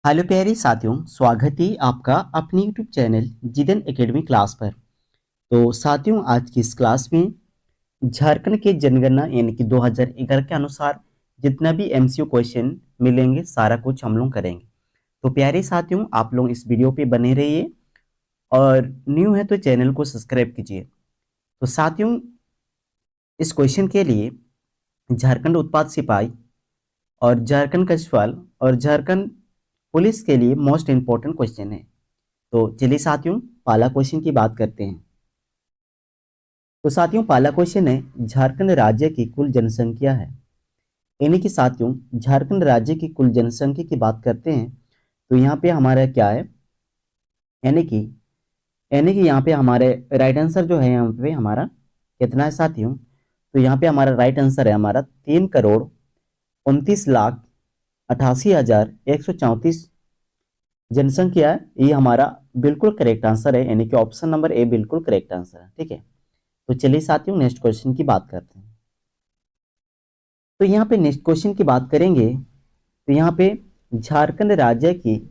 Hello प्यारे साथियों, स्वागत है आपका अपने यूट्यूब चैनल जिदन एकेडमी क्लास पर। तो साथियों, आज की इस क्लास में झारखंड के जनगणना यानी कि 2011 के अनुसार जितना भी एमसीक्यू क्वेश्चन मिलेंगे सारा कुछ हम लोग करेंगे। तो प्यारे साथियों, आप लोग इस वीडियो पे बने रहिए और न्यू है तो चैनल को सब्सक्राइब कीजिए। तो साथियों, इस क्वेश्चन के लिए झारखंड उत्पाद सिपाही और झारखंड कछवाल और झारखंड पुलिस के लिए मोस्ट इंपॉर्टेंट क्वेश्चन है। तो चलिए साथियों, पहला क्वेश्चन की बात करते हैं। तो साथियों, पहला क्वेश्चन है झारखंड राज्य की कुल जनसंख्या है। यानी कि साथियों, झारखंड राज्य की कुल जनसंख्या की बात करते हैं तो यहाँ पे हमारा क्या है, यानी कि यहाँ पे हमारे राइट आंसर जो है यहाँ पे हमारा कितना है साथियों। तो यहाँ पे हमारा राइट आंसर है हमारा 3,29,88,134 जनसंख्या है। ये हमारा बिल्कुल करेक्ट आंसर है, यानी कि ऑप्शन नंबर ए बिल्कुल करेक्ट आंसर है। ठीक है, तो चलिए साथियों नेक्स्ट क्वेश्चन की बात करते हैं। तो यहाँ पे नेक्स्ट क्वेश्चन की बात करेंगे तो यहाँ पे झारखंड राज्य की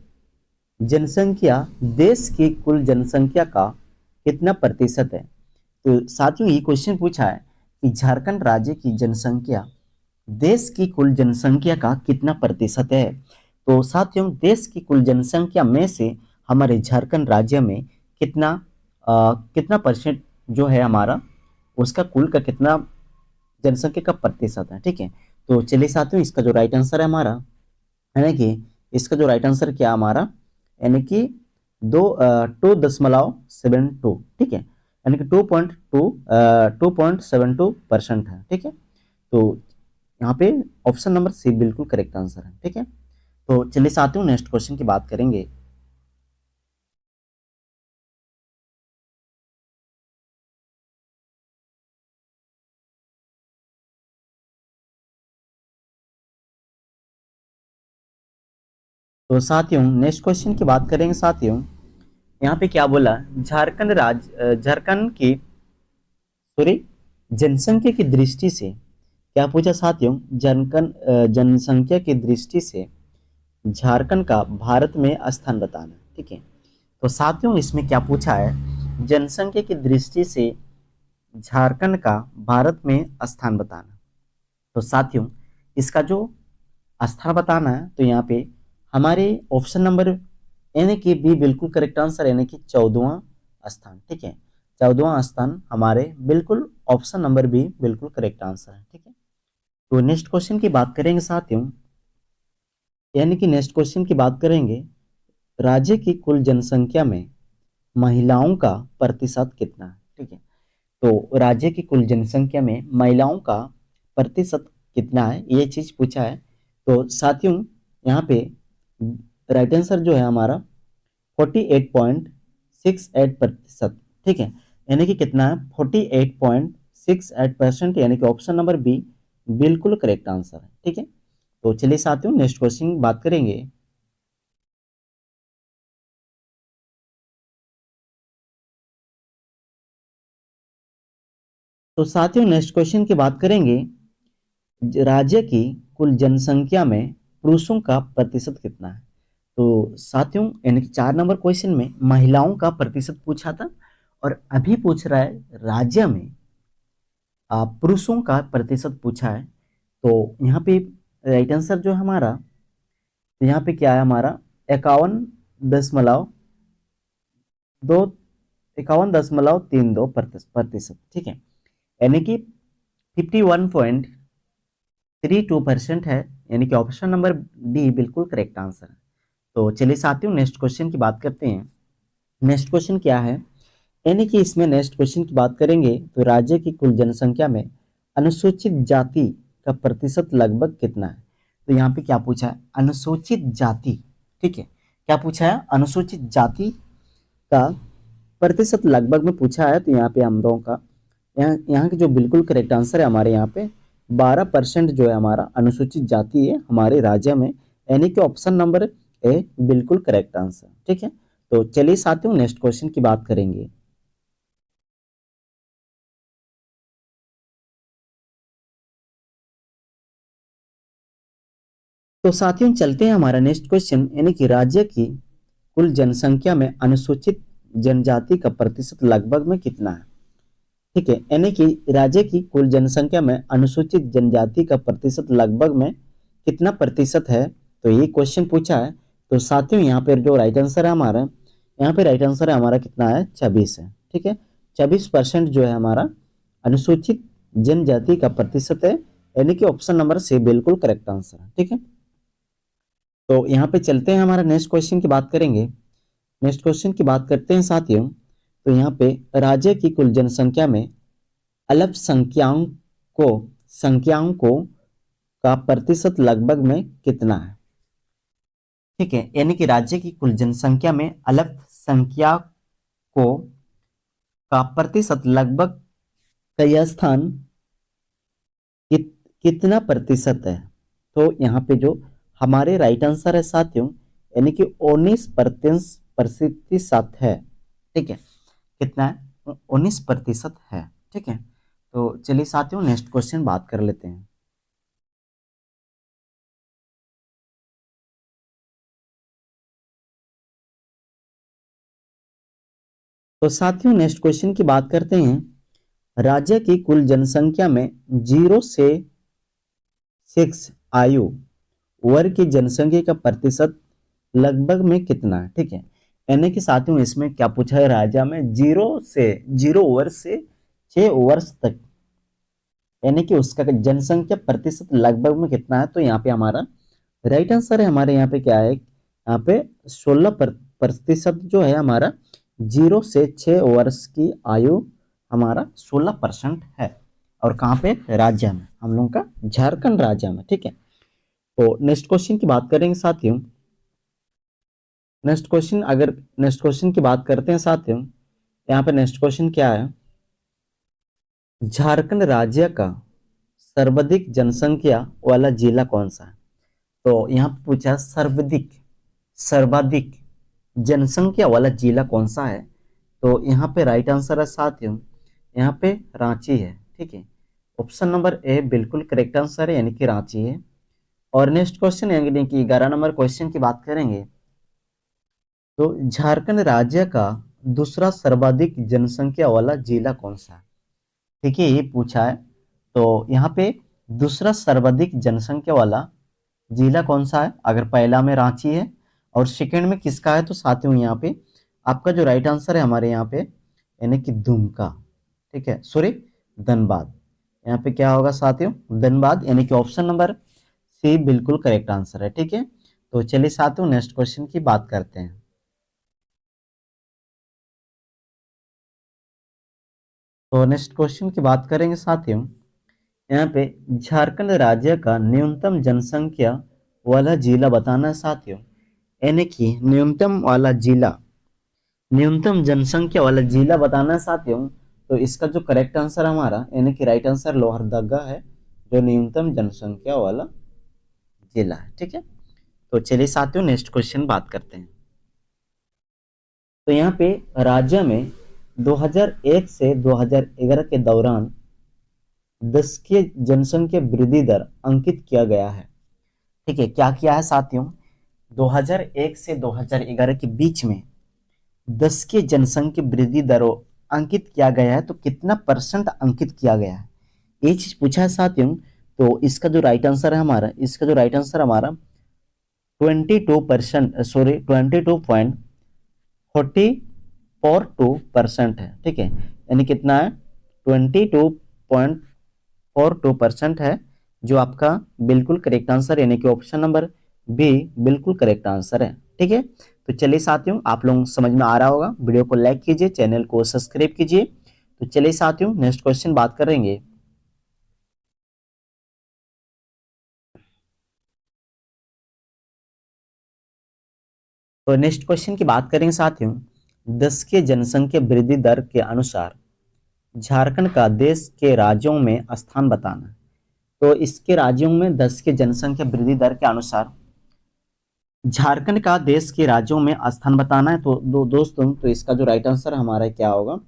जनसंख्या देश की कुल जनसंख्या का कितना प्रतिशत है। तो साथियों, ये क्वेश्चन पूछा है कि झारखंड राज्य की जनसंख्या देश की कुल जनसंख्या का कितना प्रतिशत है। तो साथियों, देश की कुल जनसंख्या में से हमारे झारखंड राज्य में कितना परसेंट जो है हमारा, उसका कुल का कितना जनसंख्या का प्रतिशत है। ठीक है, तो चलिए साथियों, इसका जो राइट आंसर है हमारा, यानी कि इसका जो राइट आंसर क्या हमारा, यानी कि 2.72। ठीक है, यानी कि 2.72% है। ठीक है, तो यहाँ पे ऑप्शन नंबर सी बिल्कुल करेक्ट आंसर है। ठीक है, तो चलिए साथियों नेक्स्ट क्वेश्चन की बात करेंगे। तो साथियों नेक्स्ट क्वेश्चन की बात करेंगे। साथियों, यहाँ पे क्या बोला, झारखंड की सॉरी जनसंख्या की दृष्टि से क्या पूछा साथियों, जनसंख्या की दृष्टि से झारखंड का भारत में स्थान बताना। ठीक है, तो साथियों इसमें क्या पूछा है, जनसंख्या की दृष्टि से झारखंड का भारत में स्थान बताना। तो साथियों, इसका जो स्थान बताना है तो यहाँ पे हमारे ऑप्शन नंबर यानी कि बी बिल्कुल करेक्ट आंसर, यानी कि 14वां स्थान। ठीक है, 14वां स्थान हमारे बिल्कुल ऑप्शन नंबर बी बिल्कुल करेक्ट आंसर है। ठीक है, तो नेक्स्ट क्वेश्चन की बात करेंगे साथियों, यानी कि नेक्स्ट क्वेश्चन की बात करेंगे, राज्य की कुल जनसंख्या में महिलाओं का प्रतिशत कितना है। ठीक है, तो राज्य की कुल जनसंख्या में महिलाओं का प्रतिशत कितना है, ये चीज पूछा है। तो साथियों, यहाँ पे राइट आंसर जो है हमारा 48.68%। ठीक है, यानी कि कितना है, 48.68%, यानी कि ऑप्शन नंबर बी बिल्कुल करेक्ट आंसर है। ठीक है, तो चलिए साथियों नेक्स्ट क्वेश्चन बात करेंगे। तो साथियों नेक्स्ट क्वेश्चन की बात करेंगे, राज्य की कुल जनसंख्या में पुरुषों का प्रतिशत कितना है। तो साथियों, यानी कि 4 नंबर क्वेश्चन में महिलाओं का प्रतिशत पूछा था और अभी पूछ रहा है राज्य में पुरुषों का प्रतिशत पूछा है। तो यहाँ पे राइट आंसर जो है हमारा, तो यहाँ पे क्या है हमारा 51 दशमलव दो 51.32% ठीक है, यानी कि 51.32% है, यानी कि ऑप्शन नंबर डी बिल्कुल करेक्ट आंसर है। तो चलिए साथियों नेक्स्ट क्वेश्चन की बात करते हैं। नेक्स्ट क्वेश्चन क्या है, यानी कि इसमें नेक्स्ट क्वेश्चन की बात करेंगे तो राज्य की कुल जनसंख्या में अनुसूचित जाति का प्रतिशत लगभग कितना है। तो यहाँ पे क्या पूछा है, अनुसूचित जाति। ठीक है, क्या पूछा है, अनुसूचित जाति का प्रतिशत लगभग में पूछा है। तो यहाँ पे हम लोगों का यहाँ की जो बिल्कुल करेक्ट आंसर है हमारे यहाँ पे 12% जो है हमारा अनुसूचित जाति है हमारे राज्य में, यानी कि ऑप्शन नंबर ए बिल्कुल करेक्ट आंसर। ठीक है, तो चलिए साथियों नेक्स्ट क्वेश्चन की बात करेंगे। तो साथियों चलते हैं हमारा नेक्स्ट क्वेश्चन, यानी कि राज्य की कुल जनसंख्या में अनुसूचित जनजाति का प्रतिशत लगभग में कितना है। ठीक है, यानी कि राज्य की कुल जनसंख्या में अनुसूचित जनजाति का प्रतिशत लगभग में कितना प्रतिशत है, तो ये क्वेश्चन पूछा है। तो साथियों यहाँ पे जो राइट आंसर है हमारा, यहाँ पे राइट आंसर है हमारा कितना है, 26 है। ठीक है, 26% जो है हमारा अनुसूचित जनजाति का प्रतिशत है, यानी कि ऑप्शन नंबर सी बिल्कुल करेक्ट आंसर है। ठीक है, तो यहाँ पे चलते हैं हमारा नेक्स्ट क्वेश्चन की बात करेंगे। नेक्स्ट क्वेश्चन की बात करते हैं साथियों, तो यहाँ पे राज्य की कुल जनसंख्या में अल्पसंख्यकों का प्रतिशत लगभग में कितना है। ठीक है, यानी कि राज्य की कुल जनसंख्या में अल्पसंख्यकों का प्रतिशत लगभग का यह स्थान कितना प्रतिशत है। तो यहाँ पे जो हमारे राइट आंसर है साथियों, यानी कि 19% है। ठीक है, कितना है, 19% है। ठीक है, तो चलिए साथियों नेक्स्ट क्वेश्चन बात कर लेते हैं। तो साथियों नेक्स्ट क्वेश्चन की बात करते हैं। राज्य की कुल जनसंख्या में 0 से 6 आयु वर्ग की जनसंख्या का प्रतिशत लगभग में कितना है। ठीक है, यानी कि साथियों इसमें क्या पूछा है, राज्य में 0 वर्ष से 6 वर्ष तक, यानी कि उसका जनसंख्या प्रतिशत लगभग में कितना है। तो यहाँ पे हमारा राइट आंसर है, हमारे यहाँ पे क्या है, यहाँ पे 16% जो है हमारा 0 से 6 वर्ष की आयु हमारा 16% है। और कहाँ पे, राज्य में, हम लोग का झारखंड राज्य में। ठीक है, तो नेक्स्ट क्वेश्चन की बात करेंगे साथियों। नेक्स्ट क्वेश्चन की बात करते हैं साथियों, यहाँ पे नेक्स्ट क्वेश्चन क्या है, झारखंड राज्य का सर्वाधिक जनसंख्या वाला जिला कौन सा है। तो यहाँ पे पूछा सर्वाधिक जनसंख्या वाला जिला कौन सा है। तो यहाँ पे राइट आंसर है साथियों, यहाँ पे रांची है। ठीक है, ऑप्शन नंबर ए बिल्कुल करेक्ट आंसर है, यानी कि रांची है। और नेक्स्ट क्वेश्चन यानी कि 11 नंबर क्वेश्चन की बात करेंगे। तो झारखंड राज्य का दूसरा सर्वाधिक जनसंख्या वाला जिला कौन सा है। ठीक है, ये पूछा है। तो यहाँ पे दूसरा सर्वाधिक जनसंख्या वाला जिला कौन सा है, अगर पहला में रांची है और सेकंड में किसका है, तो साथियों यहाँ पे आपका जो राइट आंसर है हमारे यहाँ पे, यानी कि दुमका। ठीक है, सॉरी, धनबाद। यहाँ पे क्या होगा साथियों, धनबाद, यानी कि ऑप्शन नंबर सी बिल्कुल करेक्ट आंसर है। ठीक है, तो चलिए साथियों नेक्स्ट क्वेश्चन की बात करते हैं। तो नेक्स्ट क्वेश्चन की बात करेंगे साथियों, यहाँ पे झारखंड राज्य का न्यूनतम जनसंख्या वाला जिला बताना है साथियों, यानी कि न्यूनतम जनसंख्या वाला जिला बताना है साथियों। तो इसका जो करेक्ट आंसर हमारा, यानी कि राइट आंसर लोहरदगा है, जो न्यूनतम जनसंख्या वाला जिला है। ठीक है, तो चलिए साथियों नेक्स्ट क्वेश्चन बात करते हैं। तो यहाँ पे राज्य में 2001 से 2011 के दौरान 10 के जनसंख्या वृद्धि दर अंकित किया गया है। ठीक है, क्या किया है साथियों, 2001 से 2011 के बीच में 10 के जनसंख्या वृद्धि दरों अंकित किया गया है, तो कितना परसेंट अंकित किया गया है, ये चीज पूछा है साथियों। तो इसका जो राइट आंसर है हमारा, 22%, सॉरी 22.42% है। ठीक है, यानी कितना है, 22.42% है, जो आपका बिल्कुल करेक्ट आंसर, यानी कि ऑप्शन नंबर बी बिल्कुल करेक्ट आंसर है। ठीक है, तो चलिए साथियों आप लोग समझ में आ रहा होगा, वीडियो को लाइक कीजिए, चैनल को सब्सक्राइब कीजिए। तो चलिए साथियों नेक्स्ट क्वेश्चन बात करेंगे। तो नेक्स्ट क्वेश्चन की बात करेंगे साथियों, 10 के जनसंख्या वृद्धि दर के अनुसार झारखंड का देश के राज्यों में स्थान बताना है। तो इसके राज्यों में 10 के जनसंख्या वृद्धि दर के अनुसार झारखंड का देश के राज्यों में स्थान बताना है। तो दोस्तों, तो इसका जो राइट आंसर हमारा क्या होगा,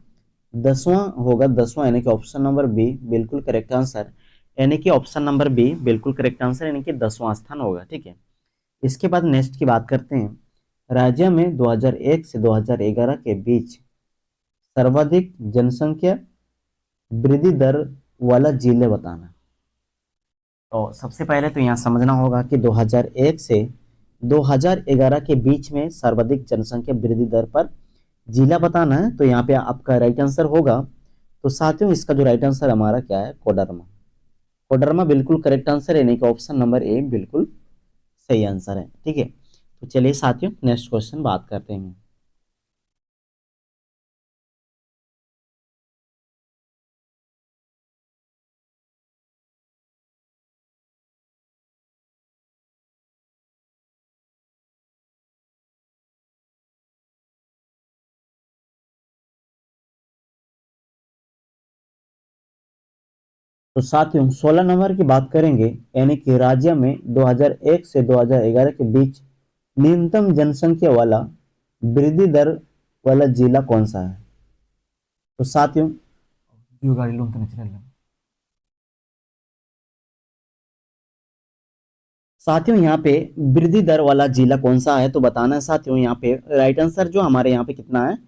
10वां होगा, 10वां, यानी कि ऑप्शन नंबर बी बिल्कुल करेक्ट आंसर, यानी कि ऑप्शन नंबर बी बिल्कुल करेक्ट आंसर, यानी कि 10वां स्थान होगा। ठीक है, इसके बाद नेक्स्ट की बात करते हैं। राज्य में 2001 से 2011 के बीच सर्वाधिक जनसंख्या वृद्धि दर वाला जिले बताना। तो सबसे पहले तो यहाँ समझना होगा कि 2001 से 2011 के बीच में सर्वाधिक जनसंख्या वृद्धि दर पर जिला बताना है। तो यहाँ पे आपका राइट आंसर होगा, तो साथियों इसका जो राइट आंसर हमारा क्या है, कोडरमा। कोडरमा बिल्कुल करेक्ट आंसर है, यानी कि ऑप्शन नंबर ए बिल्कुल सही आंसर है। ठीक है, तो चलिए साथियों नेक्स्ट क्वेश्चन बात करते हैं। तो साथियों 16 नंबर की बात करेंगे, यानी कि राज्य में 2001 से 2011 के बीच न्यूनतम जनसंख्या वाला वृद्धि दर वाला जिला कौन सा है। तो साथियों यो गाड़ी लोन तो नहीं चल। साथियों यहाँ पे वृद्धि दर वाला जिला कौन सा है तो बताना है साथियों। यहाँ पे राइट आंसर जो हमारे यहाँ पे कितना है,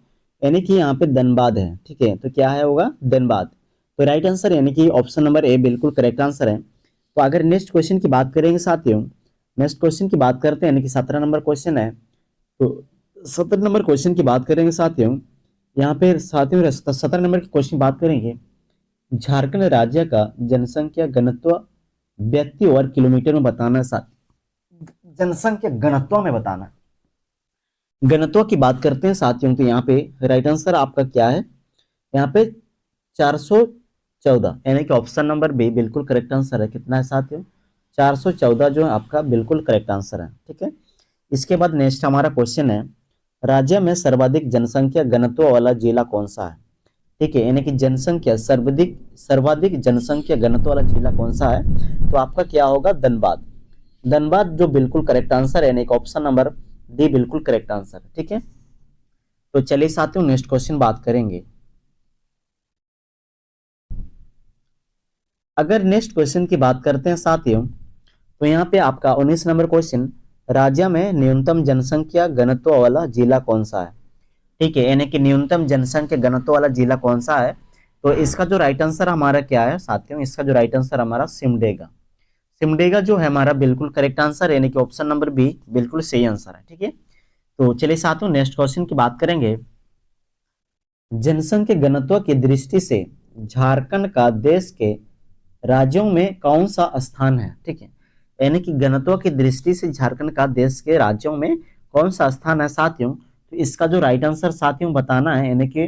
यानी कि यहाँ पे धनबाद है। ठीक है, तो क्या है होगा, धनबाद। तो राइट आंसर यानी कि ऑप्शन नंबर ए बिल्कुल करेक्ट आंसर है। तो अगर नेक्स्ट क्वेश्चन की बात करेंगे साथियों, नेक्स्ट क्वेश्चन की बात करते हैं, यानी कि 17 नंबर क्वेश्चन है। तो 17 नंबर क्वेश्चन की बात करेंगे साथियों, यहाँ पे साथियों 17 नंबर की क्वेश्चन की बात करेंगे। झारखंड राज्य का जनसंख्या घनत्व व्यक्ति और किलोमीटर में बताना साथ, जनसंख्या घनत्व में बताना। घनत्व की बात करते हैं साथियों, तो यहाँ पे राइट आंसर आपका क्या है, यहाँ पे 414, यानी कि ऑप्शन नंबर बी बिल्कुल करेक्ट आंसर है। कितना है साथियों, 414 जो है आपका बिल्कुल करेक्ट आंसर है। ठीक है, इसके बाद नेक्स्ट हमारा क्वेश्चन है, राज्य में सर्वाधिक जनसंख्या घनत्व वाला जिला कौन सा है। ठीक है, यानी कि जनसंख्या सर्वाधिक सर्वाधिक जनसंख्या घनत्व वाला जिला कौन सा है, तो आपका क्या होगा, धनबाद। धनबाद जो बिल्कुल करेक्ट आंसर है, यानी कि ऑप्शन नंबर डी बिल्कुल करेक्ट आंसर है। ठीक है, तो चलिए साथियों नेक्स्ट क्वेश्चन बात करेंगे। अगर नेक्स्ट क्वेश्चन की बात करते हैं साथियों, तो यहाँ पे आपका 19 नंबर क्वेश्चन, राज्य में न्यूनतम जनसंख्या घनत्व वाला जिला कौन सा है। ठीक है, यानी कि न्यूनतम जनसंख्या घनत्व वाला जिला कौन सा है, तो इसका जो राइट आंसर हमारा क्या है साथियों, इसका जो राइट आंसर हमारा सिमडेगा। सिमडेगा जो है हमारा बिल्कुल करेक्ट आंसर, यानी कि ऑप्शन नंबर बी बिल्कुल सही आंसर है। ठीक है, तो चलिए साथियों नेक्स्ट क्वेश्चन की बात करेंगे। जनसंख्या घनत्व की दृष्टि से झारखंड का देश के राज्यों में कौन सा स्थान है। ठीक है, यानी कि घनत्व की दृष्टि से झारखंड का देश के राज्यों में कौन सा स्थान है साथियों, तो इसका जो राइट आंसर साथियों बताना है, यानी कि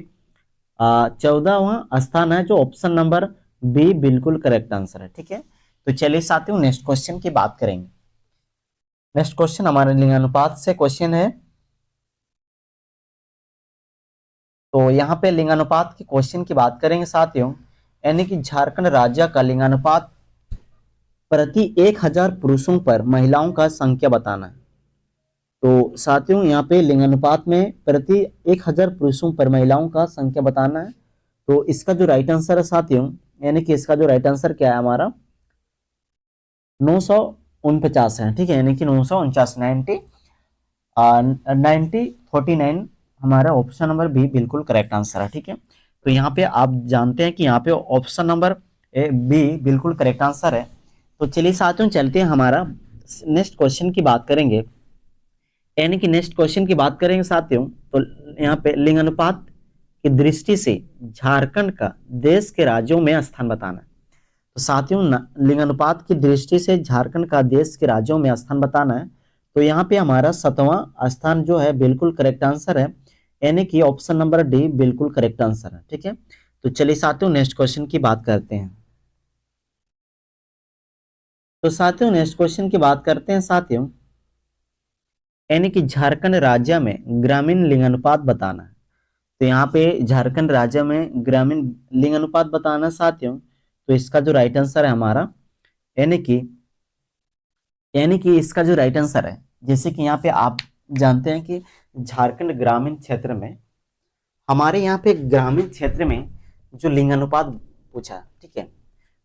14वां स्थान है, जो ऑप्शन नंबर बी बिल्कुल करेक्ट आंसर है। ठीक है, तो चलिए साथियों नेक्स्ट क्वेश्चन की बात करेंगे। नेक्स्ट क्वेश्चन हमारे लिंगानुपात से क्वेश्चन है। तो यहाँ पे लिंगानुपात के क्वेश्चन की बात करेंगे साथियों, यानी कि झारखंड राज्य का लिंगानुपात प्रति 1000 पुरुषों पर महिलाओं का संख्या बताना है। तो साथियों यहाँ पे लिंगानुपात में प्रति 1000 पुरुषों पर महिलाओं का संख्या बताना है। तो इसका जो राइट आंसर है साथियों, यानी कि इसका जो राइट आंसर क्या है हमारा, 949 है। ठीक है, यानी कि 949, 9049 हमारा ऑप्शन नंबर बी बिल्कुल करेक्ट आंसर है। ठीक है, तो यहाँ पे आप जानते हैं कि यहाँ पे ऑप्शन नंबर बी बिल्कुल करेक्ट आंसर है। तो चलिए साथियों चलते हैं हमारा नेक्स्ट क्वेश्चन की बात करेंगे, यानी कि नेक्स्ट क्वेश्चन की बात करेंगे साथियों। तो यहाँ पे लिंगानुपात की दृष्टि से झारखंड का देश के राज्यों में स्थान बताना है। तो साथियों लिंगानुपात की दृष्टि से झारखंड का देश के राज्यों में स्थान बताना है। तो यहाँ पे हमारा 7वां स्थान जो है बिल्कुल करेक्ट आंसर है, यानी कि ऑप्शन नंबर डी बिल्कुल करेक्ट आंसर है। ठीक है, तो चलिए साथियों नेक्स्ट क्वेश्चन की बात करते हैं। तो साथियों नेक्स्ट क्वेश्चन की बात करते हैं साथियों, यानी कि झारखंड राज्य में ग्रामीण लिंगानुपात बताना है। तो यहाँ पे झारखंड राज्य में ग्रामीण लिंगानुपात बताना है साथियों। तो इसका जो राइट आंसर है हमारा, यानी कि इसका जो राइट आंसर है, जैसे कि यहाँ पे आप जानते हैं कि झारखंड ग्रामीण क्षेत्र में, हमारे यहाँ पे ग्रामीण क्षेत्र में जो लिंगानुपात पूछा है। ठीक है,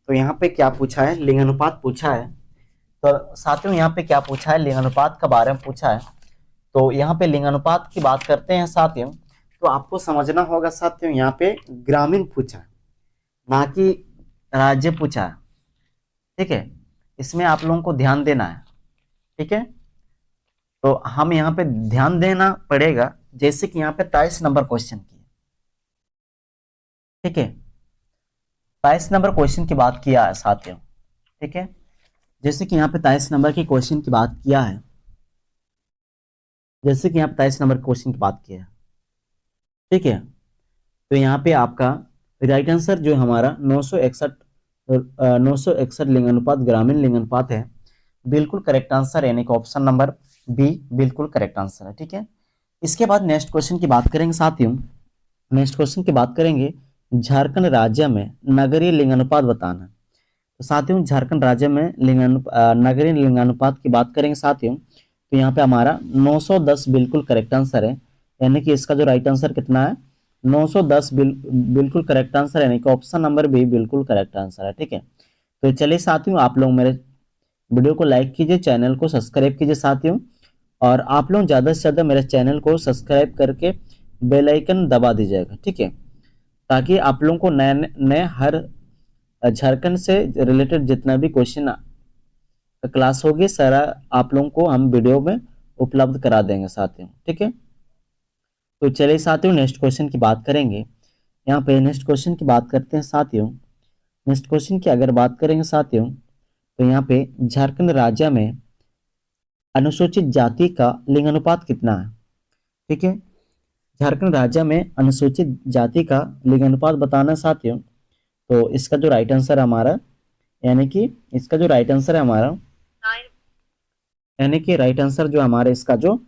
तो यहाँ पे क्या पूछा है, लिंगानुपात पूछा है। तो साथियों यहाँ पे क्या पूछा है, लिंगानुपात के बारे में पूछा है। तो यहाँ पे लिंगानुपात की बात करते हैं साथियों, तो आपको समझना होगा साथियों, यहाँ पे ग्रामीण पूछा है, ना कि राज्य पूछा है। ठीक है, इसमें आप लोगों को ध्यान देना है। ठीक है, तो हम यहाँ पे ध्यान देना पड़ेगा, जैसे कि यहाँ पे 23 नंबर क्वेश्चन की। ठीक है, 22 नंबर क्वेश्चन की बात किया है साथियों। ठीक है, जैसे कि यहाँ पे 23 नंबर की क्वेश्चन की बात किया है, जैसे कि यहाँ पे 23 नंबर क्वेश्चन की बात किया है। ठीक है, तो यहाँ पे आपका राइट आंसर जो हमारा 961 लिंगानुपात ग्रामीण लिंगानुपात है, बिल्कुल करेक्ट आंसर, यानी कि ऑप्शन नंबर बी बिल्कुल करेक्ट आंसर है। ठीक है, इसके बाद नेक्स्ट क्वेश्चन की बात करेंगे साथियों। नेक्स्ट क्वेश्चन की बात करेंगे, झारखंड राज्य में नगरीय लिंगानुपात बताना। तो साथियों झारखंड राज्य में नगरीय लिंगानुपात की बात करेंगे साथियों, तो यहाँ पे हमारा 910 बिल्कुल करेक्ट आंसर है, यानी कि इसका जो राइट आंसर कितना है, 910 बिल्कुल करेक्ट आंसर है, यानी कि ऑप्शन नंबर बी बिल्कुल करेक्ट आंसर है। ठीक है, तो चलिए साथियों, आप लोग मेरे वीडियो को लाइक कीजिए, चैनल को सब्सक्राइब कीजिए साथियों, और आप लोग ज़्यादा से ज़्यादा मेरे चैनल को सब्सक्राइब करके बेल आइकन दबा दीजिएगा। ठीक है, ताकि आप लोगों को नए नए हर झारखंड से रिलेटेड जितना भी क्वेश्चन क्लास होगी, सारा आप लोगों को हम वीडियो में उपलब्ध करा देंगे साथियों। ठीक है, तो चलिए साथियों नेक्स्ट क्वेश्चन की बात करेंगे। यहाँ पे नेक्स्ट क्वेश्चन की बात करते हैं साथियों। नेक्स्ट क्वेश्चन की अगर बात करेंगे साथियों, तो यहाँ पे झारखंड राज्य में अनुसूचित जाति का लिंगानुपात कितना है। ठीक है, झारखंड राज्य में अनुसूचित जाति का लिंगानुपात बताना साथियों, तो इसका जो राइट आंसर हमारा, यानी कि इसका जो राइट आंसर है हमारा, यानी कि राइट आंसर जो हमारा इसका जो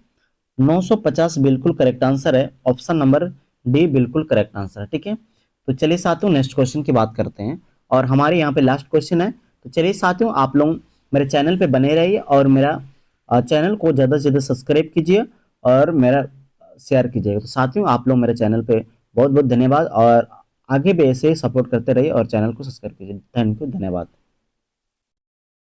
950 बिल्कुल करेक्ट आंसर है, ऑप्शन नंबर डी बिल्कुल करेक्ट आंसर है। ठीक है, तो चलिए साथियों नेक्स्ट क्वेश्चन की बात करते हैं, और हमारे यहाँ पे लास्ट क्वेश्चन है। तो चलिए साथियों, आप लोग मेरे चैनल पे बने रहिए, और मेरा चैनल को ज़्यादा से ज़्यादा सब्सक्राइब कीजिए, और मेरा शेयर कीजिएगा। तो साथियों आप लोग मेरे चैनल पे बहुत बहुत धन्यवाद, और आगे भी ऐसे ही सपोर्ट करते रहिए और चैनल को सब्सक्राइब कीजिए। थैंक यू, धन्यवाद।